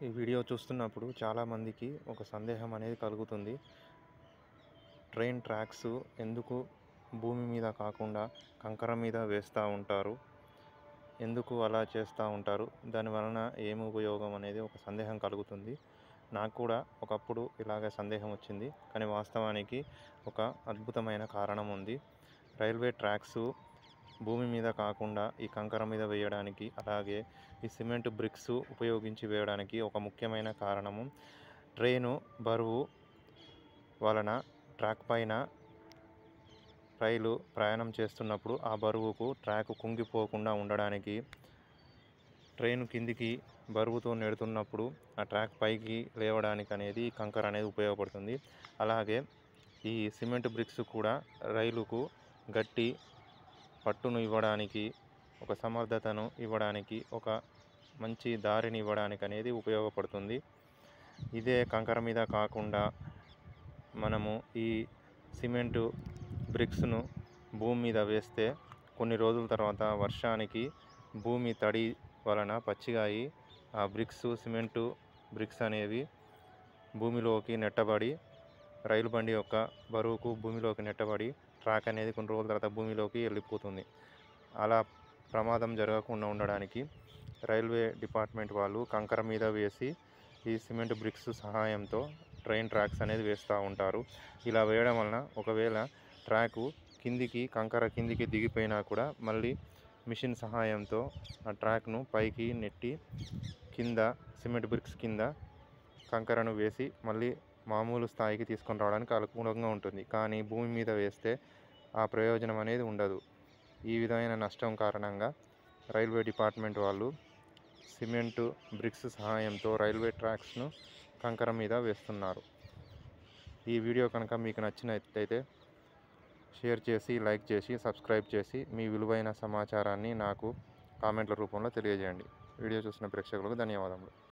ఈ వీడియో చూస్తున్నప్పుడు చాలామందికి ఒక సందేహం అనేది కలుగుతుంది. ట్రైన్ ట్రాక్స్ ఎందుకు భూమి మీద కాకుండా కంకర మీద వేస్తూ ఉంటారు? ఎందుకు అలా చేస్తూ ఉంటారు? దాని వలన ఏమి ఉపయోగం అనేది ఒక సందేహం కలుగుతుంది. నాకు కూడా ఒకప్పుడు ఇలాగే సందేహం వచ్చింది. కానీ వాస్తవానికి ఒక అద్భుతమైన కారణం ఉంది. రైల్వే ట్రాక్స్ భూమి మీద కాకుండా ఈ కంకర మీద వేయడానికి, అలాగే ఈ సిమెంట్ బ్రిక్స్ ఉపయోగించి వేయడానికి ఒక ముఖ్యమైన కారణము ట్రైను బరువు వలన ట్రాక్ పైన రైలు ప్రయాణం చేస్తున్నప్పుడు ఆ బరువుకు ట్రాక్ కుంగిపోకుండా ఉండడానికి, ట్రైన్ కిందికి బరువుతో నెడుతున్నప్పుడు ఆ ట్రాక్ పైకి లేవడానికి అనేది కంకర అనేది ఉపయోగపడుతుంది. అలాగే ఈ సిమెంట్ బ్రిక్స్ కూడా రైలుకు గట్టి పట్టును ఇవ్వడానికి, ఒక సమర్థతను ఇవ్వడానికి, ఒక మంచి దారిని ఇవ్వడానికి అనేది ఉపయోగపడుతుంది. ఇదే కంకర మీద కాకుండా మనము ఈ సిమెంటు బ్రిక్స్ను భూమి మీద వేస్తే కొన్ని రోజుల తర్వాత వర్షానికి భూమి తడి వలన పచ్చిగా అయి ఆ సిమెంటు బ్రిక్స్ అనేవి భూమిలోకి నెట్టబడి, రైలు బండి యొక్క బరువుకు భూమిలోకి నెట్టబడి ట్రాక్ అనేది కొన్ని రోజుల తర్వాత భూమిలోకి వెళ్ళిపోతుంది. అలా ప్రమాదం జరగకుండా ఉండడానికి రైల్వే డిపార్ట్మెంట్ వాళ్ళు కంకర మీద వేసి ఈ సిమెంట్ బ్రిక్స్ సహాయంతో ట్రైన్ ట్రాక్స్ అనేది వేస్తూ ఉంటారు. ఇలా వేయడం వలన ఒకవేళ ట్రాకు కంకర కిందికి దిగిపోయినా కూడా మళ్ళీ మిషన్ సహాయంతో ఆ ట్రాక్ను పైకి నెట్టి కింద సిమెంట్ బ్రిక్స్ కింద కంకరను వేసి మళ్ళీ మామూలు స్థాయికి తీసుకొని రావడానికి అనుకూలంగా ఉంటుంది. కానీ భూమి మీద వేస్తే ఆ ప్రయోజనం అనేది ఉండదు. ఈ విధమైన నష్టం కారణంగా రైల్వే డిపార్ట్మెంట్ వాళ్ళు సిమెంటు బ్రిక్స్ సహాయంతో రైల్వే ట్రాక్స్ను కంకర మీద వేస్తున్నారు. ఈ వీడియో కనుక మీకు నచ్చినట్లయితే షేర్ చేసి, లైక్ చేసి, సబ్స్క్రైబ్ చేసి మీ విలువైన సమాచారాన్ని నాకు కామెంట్ల రూపంలో తెలియజేయండి. వీడియో చూసిన ప్రేక్షకులకు ధన్యవాదములు.